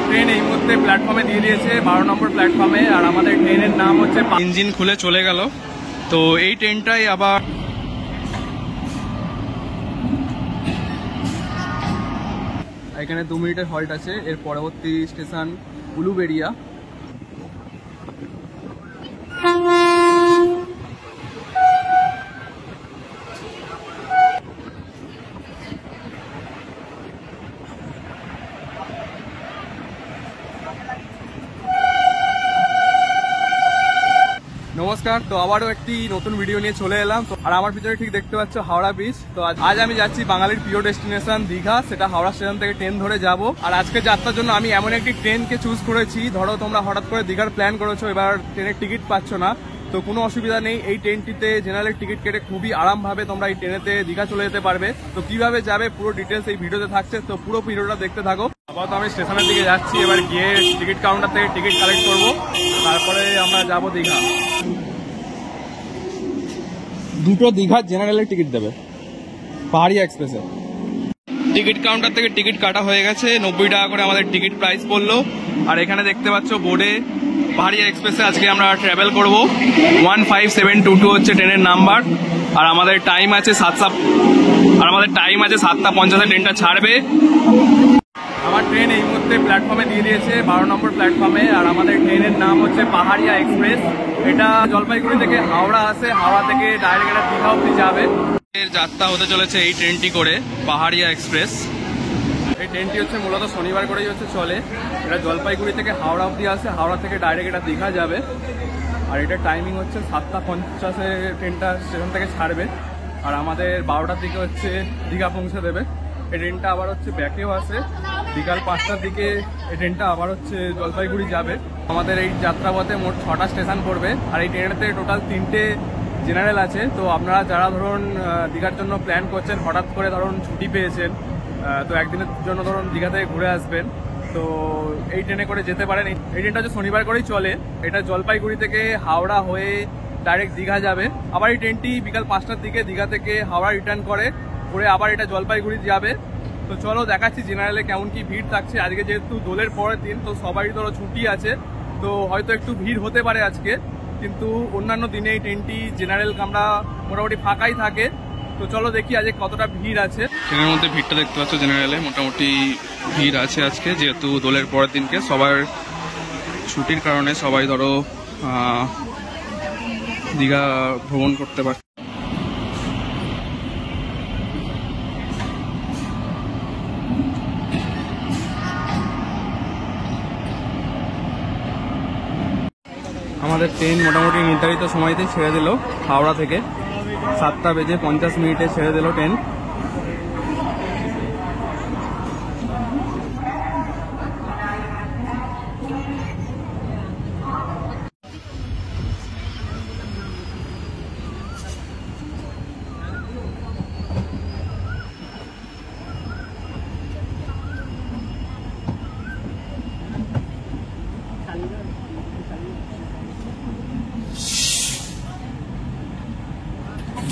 Train এই মুহূর্তে প্ল্যাটফর্মে দিয়ে দিয়েছে 12 নম্বর প্ল্যাটফর্মে। আর আমাদের ট্রেনের নাম হচ্ছে, ইঞ্জিন খুলে চলে গেল। তো এই ট্রেনটাই আবার এখানে 2 মিনিটের হল্ট আছে। এর পরবর্তী স্টেশন উলুবেড়িয়া। নমস্কার, তো আবারও একটি নতুন ভিডিও নিয়ে চলে এলাম। তো আর আমার পিছনে ঠিক দেখতে পাচ্ছ হাওড়া ব্রিজ। তো আজ আমি যাচ্ছি বাঙালির প্রিয় ডেস্টিনেশন দীঘা। সেটা হাওড়া স্টেশন থেকে ট্রেন ধরে যাব। আর আজকে যাত্রার জন্য আমি এমন একটি ট্রেনকে চুজ করেছি, ধরো তোমরা হঠাৎ করে দীঘার প্ল্যান করেছো, এবার ট্রেনের টিকিট পাচ্ছ না, তো কোনো অসুবিধা নেই। এই ট্রেনটিতে জেনারেল টিকিট কেটে খুবই আরামভাবে তোমরা এই ট্রেনেতে দীঘা চলে যেতে পারবে। তো কিভাবে যাবে পুরো ডিটেলস এই ভিডিওতে থাকছে, তো পুরো ভিডিওটা দেখতে থাকো। আপাতত আমি স্টেশনের দিকে যাচ্ছি, এবার গিয়ে টিকিট কাউন্টার থেকে টিকিট কালেক্ট করবো, তারপরে আমরা যাব দীঘা। দুটো দীঘার জেনারেলের টিকিট দেবে পাহাড়িয়া এক্সপ্রেসে। টিকিট কাউন্টার থেকে টিকিট কাটা হয়ে গেছে, 90 টাকা করে আমাদের টিকিট প্রাইস পড়লো। আর এখানে দেখতে পাচ্ছ বোর্ডে পাহাড়িয়া এক্সপ্রেসে আজকে আমরা ট্রাভেল করব। 15722 হচ্ছে ট্রেনের নাম্বার। আর আমাদের টাইম আছে 7:50 ট্রেনটা ছাড়বে। আমার ট্রেন এই মুহূর্তে প্ল্যাটফর্মে দিয়ে দিয়েছে 12 নম্বর প্ল্যাটফর্মে। আর আমাদের ট্রেনের নাম হচ্ছে পাহাড়িয়া এক্সপ্রেস। এটা জলপাইগুড়ি থেকে হাওড়া আসে, হাওড়া থেকে ডাইরেক্ট এটা দীঘা অব্দি যাবে। এর যাত্রা হতে চলেছে এই ট্রেনটি করে, পাহাড়িয়া এক্সপ্রেস। এই ট্রেনটি হচ্ছে মূলত শনিবার করেই হচ্ছে চলে। এটা জলপাইগুড়ি থেকে হাওড়া অব্দি আসে, হাওড়া থেকে ডাইরেক্ট এটা দীঘা যাবে। আর এটা টাইমিং হচ্ছে 7:50 ট্রেনটা স্টেশন থেকে ছাড়বে। আর আমাদের 12টার দিকে হচ্ছে দীঘা পৌঁছে দেবে। এই ট্রেনটা আবার হচ্ছে ব্যাকেও আসে, বিকাল 5টার দিকে এই ট্রেনটা আবার হচ্ছে জলপাইগুড়ি যাবে। আমাদের এই যাত্রাপথে মোট 6টা স্টেশন পড়বে। আর এই ট্রেনেতে টোটাল 3টে জেনারেল আছে। তো আপনারা যারা ধরুন দীঘার জন্য প্ল্যান করছেন, হঠাৎ করে ধরুন ছুটি পেয়েছেন, তো একদিনের জন্য ধরুন দীঘা থেকে ঘুরে আসবেন, তো এই ট্রেনে করে যেতে পারেন। এই ট্রেনটা হচ্ছে শনিবার করেই চলে। এটা জলপাইগুড়ি থেকে হাওড়া হয়ে ডাইরেক্ট দীঘা যাবে। আবার এই ট্রেনটি বিকাল 5টার দিকে দীঘা থেকে হাওড়া রিটার্ন করে আবার এটা জলপাইগুড়ি যাবে। তো চলো দেখাচ্ছি জেনারেলে কেমন কি ভিড় থাকছে। আজকে যেহেতু দোলের পরের দিন, তো সবারই ধরো ছুটি আছে, তো হয়তো একটু ভিড় হতে পারে আজকে, কিন্তু অন্যান্য দিনে এই ট্রেনটি জেনারেল কামরা মোটামুটি ফাঁকাই থাকে। তো চলো দেখি আজকে কতটা ভিড় আছে। ট্রেনের মধ্যে ভিড়টা দেখতে পাচ্ছ, জেনারেলে মোটামুটি ভিড় আছে আজকে, যেহেতু দোলের পরের দিনকে সবার ছুটির কারণে সবাই ধরো দীঘা ভ্রমণ করতে পারছে। আমাদের ট্রেন মোটামুটি নির্ধারিত সময়তেই ছেড়ে দিল। হাওড়া থেকে 7:50 ছেড়ে দিল ট্রেন।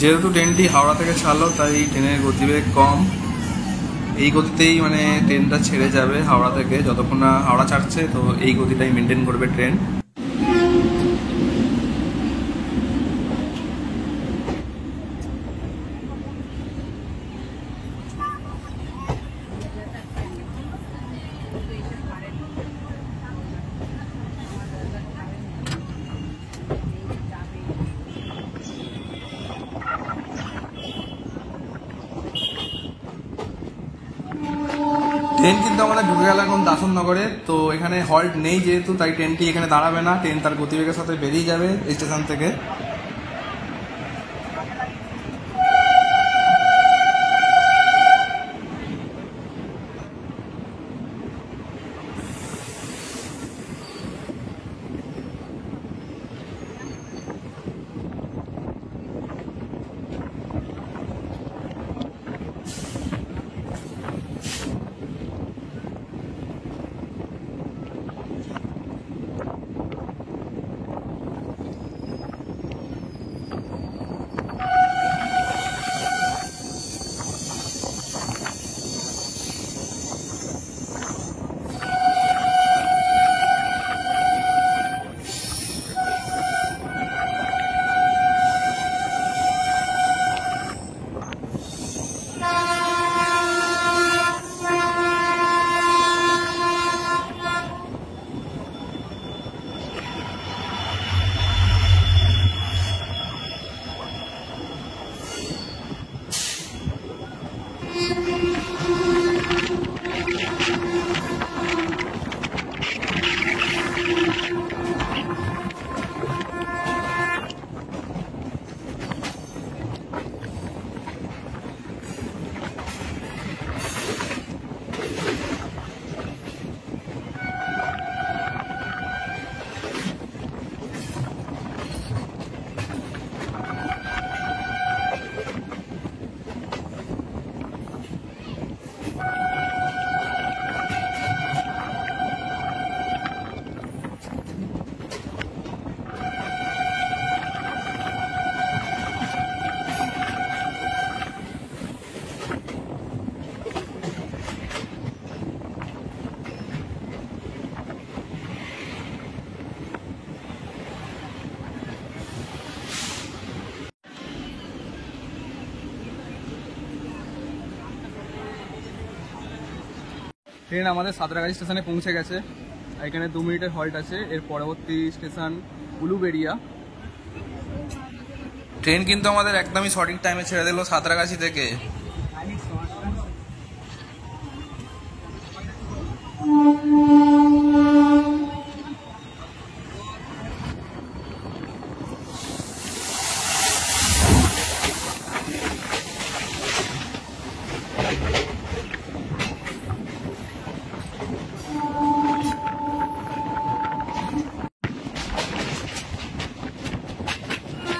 যেহেতু ট্রেনটি হাওড়া থেকে ছাড়লো, তাই ট্রেনের গতিবেগ কম। এই গতিতেই মানে ট্রেনটা ছেড়ে যাবে হাওড়া থেকে, যতক্ষণ না হাওড়া ছাড়ছে, তো এই গতিটাই মেনটেন করবে ট্রেন। ট্রেন কিন্তু আমাদের ঢুকে গেল এখন দাসননগরে। তো এখানে হল্ট নেই যেহেতু, তাই ট্রেনটি এখানে দাঁড়াবে না, ট্রেন তার গতিবেগের সাথে বেরিয়ে যাবে স্টেশন থেকে। ট্রেন আমাদের সাঁতরাগাছি স্টেশনে পৌঁছে গেছে। এখানে 2 মিনিটের হল্ট আছে। এর পরবর্তী স্টেশন উলুবেড়িয়া। ট্রেন কিন্তু আমাদের একদমই সঠিক টাইমে ছেড়ে দিল সাঁতরাগাছি থেকে।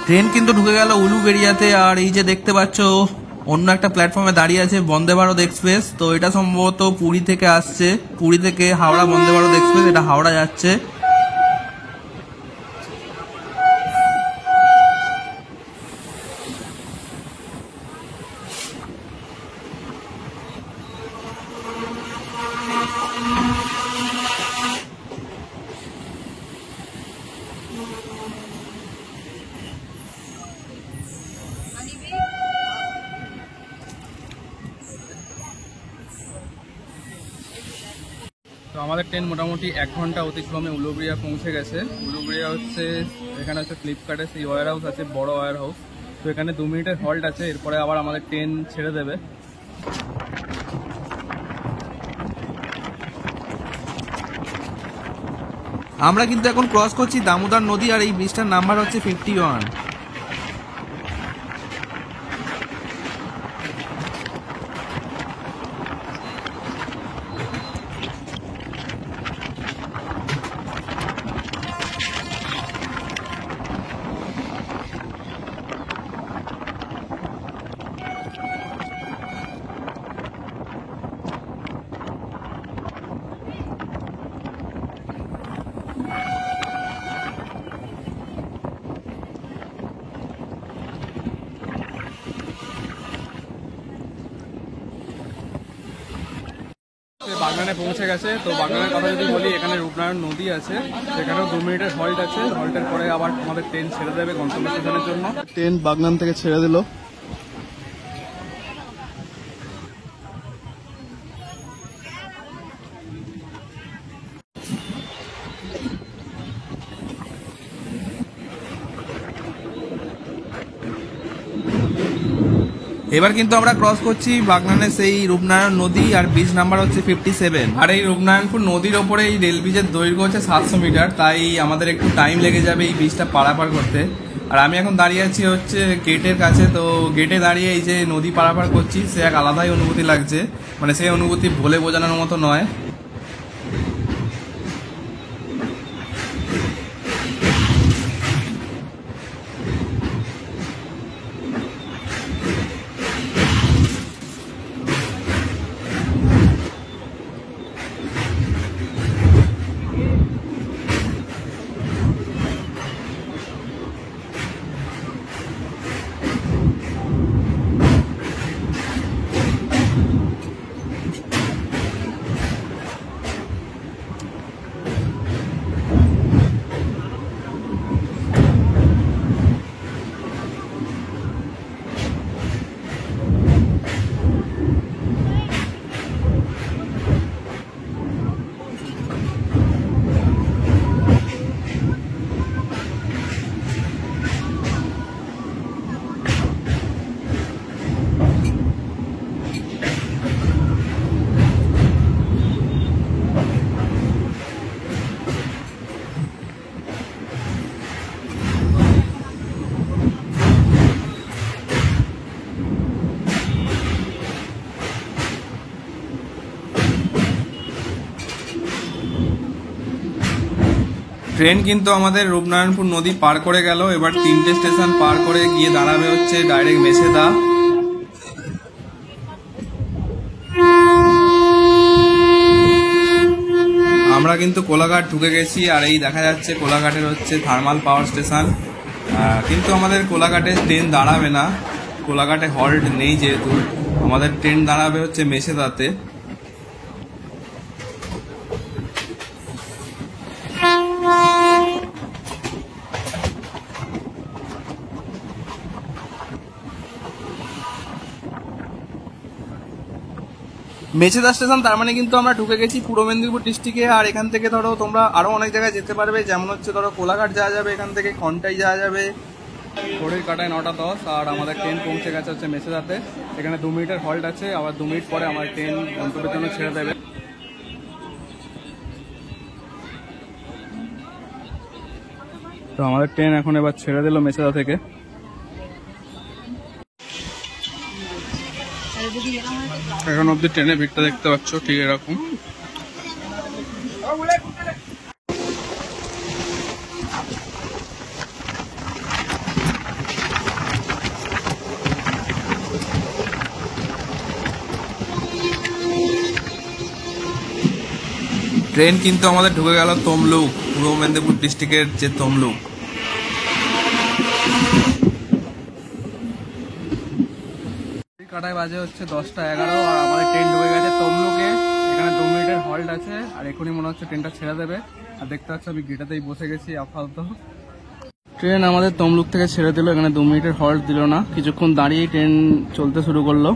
ট্রেন কিন্তু ঢুকে গেল উলুবেড়িয়াতে। আর এই যে দেখতে পাচ্ছ অন্য একটা প্ল্যাটফর্মে দাঁড়িয়ে আছে বন্দে ভারত এক্সপ্রেস। তো এটা সম্ভবত পুরী থেকে আসছে, পুরী থেকে হাওড়া বন্দে ভারত এক্সপ্রেস, এটা হাওড়া যাচ্ছে। তো আমাদের ট্রেন মোটামুটি 1 ঘন্টা অতিক্রমে উলুবেড়িয়া পৌঁছে গেছে। উলুবেড়িয়া হচ্ছে এখানে হচ্ছে ফ্লিপকার্টের সেই ওয়্যার হাউস আছে, বড় ওয়্যার হাউস। তো এখানে 2 মিনিটের হল্ট আছে। এরপরে আবার আমাদের ট্রেন ছেড়ে দেবে। আমরা কিন্তু এখন ক্রস করছি দামোদর নদী, আর এই ব্রিজটার নাম্বার হচ্ছে 51। বাগনানে পৌঁছে গেছে। তো বাগনানের কথা যদি বলি, এখানে রূপনারায়ণ নদী আছে, সেখানেও 2 মিনিটের হল্ট আছে। হল্টের পরে আবার আমাদের ট্রেন ছেড়ে দেবে গন্তব্য স্টেশনের জন্য। ট্রেন বাগনান থেকে ছেড়ে দিল। এবার কিন্তু আমরা ক্রস করছি বাগনানের সেই রূপনারায়ণ নদী, আর ব্রিজ নাম্বার হচ্ছে 57। আর এই রূপনারায়ণপুর নদীর ওপরে এই রেল ব্রিজের দৈর্ঘ্য হচ্ছে 700 মিটার, তাই আমাদের একটু টাইম লেগে যাবে এই ব্রিজটা পারাপার করতে। আর আমি এখন দাঁড়িয়ে আছি হচ্ছে গেটের কাছে। তো গেটে দাঁড়িয়ে এই যে নদী পারাপার করছি, সে এক আলাদাই অনুভূতি লাগছে। মানে সেই অনুভূতি বলে বোঝানোর মতো নয়। ট্রেন কিন্তু আমাদের রূপনারায়ণপুর নদী পার করে গেল। এবার 3টে স্টেশন পার করে গিয়ে দাঁড়াবে হচ্ছে ডাইরেক্ট মেছেদা। আমরা কিন্তু কোলাঘাট ঢুকে গেছি। আর এই দেখা যাচ্ছে কোলাঘাটের হচ্ছে থার্মাল পাওয়ার স্টেশন। কিন্তু আমাদের কোলাঘাটে ট্রেন দাঁড়াবে না, কোলাঘাটে হল্ট নেই, যেহেতু আমাদের ট্রেন দাঁড়াবে হচ্ছে মেছেদাতে। মেছেদা স্টেশন, তার মানে কিন্তু আমরা ঢুকে গেছি পূর্ব মেদিনীপুর ডিস্ট্রিক্টে। আর এখান থেকে ধরো তোমরা আরো অনেক জায়গায় যেতে পারবে, যেমন হচ্ছে ধরো কোলাঘাট যাওয়া যাবে, এখান থেকে খন্টাই যাওয়া যাবে। ঘড়ির কাটায় 9:10 আর আমাদের ট্রেন পৌঁছে গেছে হচ্ছে মেছেদাতে। এখানে 2 মিনিটের হল্ট আছে, আবার 2 মিনিট পরে আমার ট্রেন গন্তব্যের জন্য ছেড়ে দেবে। তো আমাদের ট্রেন এখন এবার ছেড়ে দিল মেছেদা থেকে। এখন অব্দি ট্রেনে ভিড়টা দেখতে পাচ্ছ ঠিক এরকম। ট্রেন কিন্তু আমাদের ঢুকে গেল তমলুক, পূর্ব মেদিনীপুর ডিস্ট্রিক্টের যে তমলুক। কাটায় বাজে হচ্ছে 10:11 আর আমাদের ট্রেন ঢুকে গেছে তমলুকে। এখানে 2 মিনিটের হল্ট আছে আর এখনই মনে হচ্ছে ট্রেনটা ছেড়ে দেবে। আর দেখতে পাচ্ছ আমি গেটাতেই বসে গেছি আপাতত। ট্রেন আমাদের তমলুক থেকে ছেড়ে দিল, এখানে 2 মিনিটের হল্ট দিল না, কিছুক্ষণ দাঁড়িয়েই ট্রেন চলতে শুরু করলো।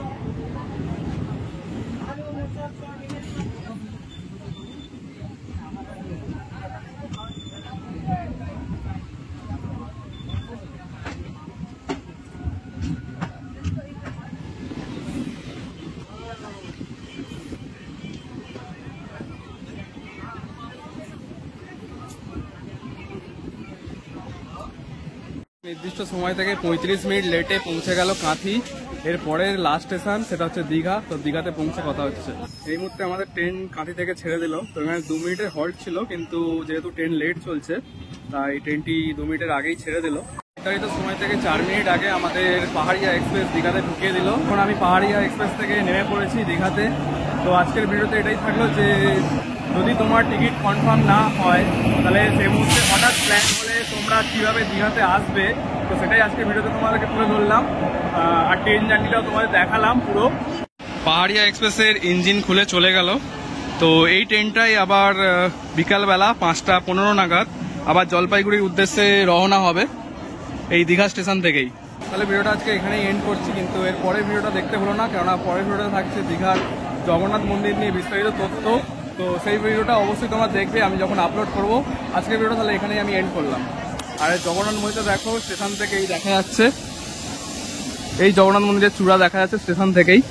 নির্দিষ্ট সময় থেকে 35 মিনিট লেটে পৌঁছে গেল কাঁথি। এর পরের লাস্ট স্টেশন সেটা হচ্ছে দীঘা। তো দীঘাতে পৌঁছে কথা হচ্ছে। এই মুহূর্তে আমাদের ট্রেন কাঁথি থেকে ছেড়ে দিল। তো এখানে 2 মিনিটের হল্ট ছিল, কিন্তু যেহেতু ট্রেন লেট চলছে তাই ট্রেনটি 2 মিনিটের আগেই ছেড়ে দিল। নির্ধারিত সময় থেকে 4 মিনিট আগে আমাদের পাহাড়িয়া এক্সপ্রেস দীঘাতে ঢুকিয়ে দিল। এখন আমি পাহাড়িয়া এক্সপ্রেস থেকে নেমে পড়েছি দীঘাতে। তো আজকের ভিডিওতে এটাই থাকলো যে যদি তোমার টিকিট কনফার্ম না হয় তাহলে সেই মুহূর্তে হঠাৎ প্ল্যান হলে তোমরা কীভাবে দীঘাতে আসবে, তো সেটাই আজকে ভিডিওতে তোমাদেরকে তুলে ধরলাম। আর ট্রেন জার্নিটাও তোমাদের দেখালাম পুরো। পাহাড়িয়া এক্সপ্রেসের ইঞ্জিন খুলে চলে গেল। তো এই ট্রেনটাই আবার বিকালবেলা 5:15 নাগাদ আবার জলপাইগুড়ির উদ্দেশ্যে রওনা হবে এই দীঘা স্টেশন থেকেই। তাহলে ভিডিওটা আজকে এখানেই এন্ড করছি, কিন্তু এর পরের ভিডিওটা দেখতে হলো না, কেননা পরের ভিডিওটা থাকছে দীঘার জগন্নাথ মন্দির নিয়ে বিস্তারিত তথ্য। তো সেই ভিডিওটা অবশ্যই তোমরা দেখবে আমি যখন আপলোড করব। আজকের ভিডিওটা তাহলে এখানেই আমি এন্ড করলাম। আর জগন্নাথ মন্দিরটা দেখো স্টেশন থেকেই দেখা যাচ্ছে, এই জগন্নাথ মন্দিরের চূড়া দেখা যাচ্ছে স্টেশন থেকেই।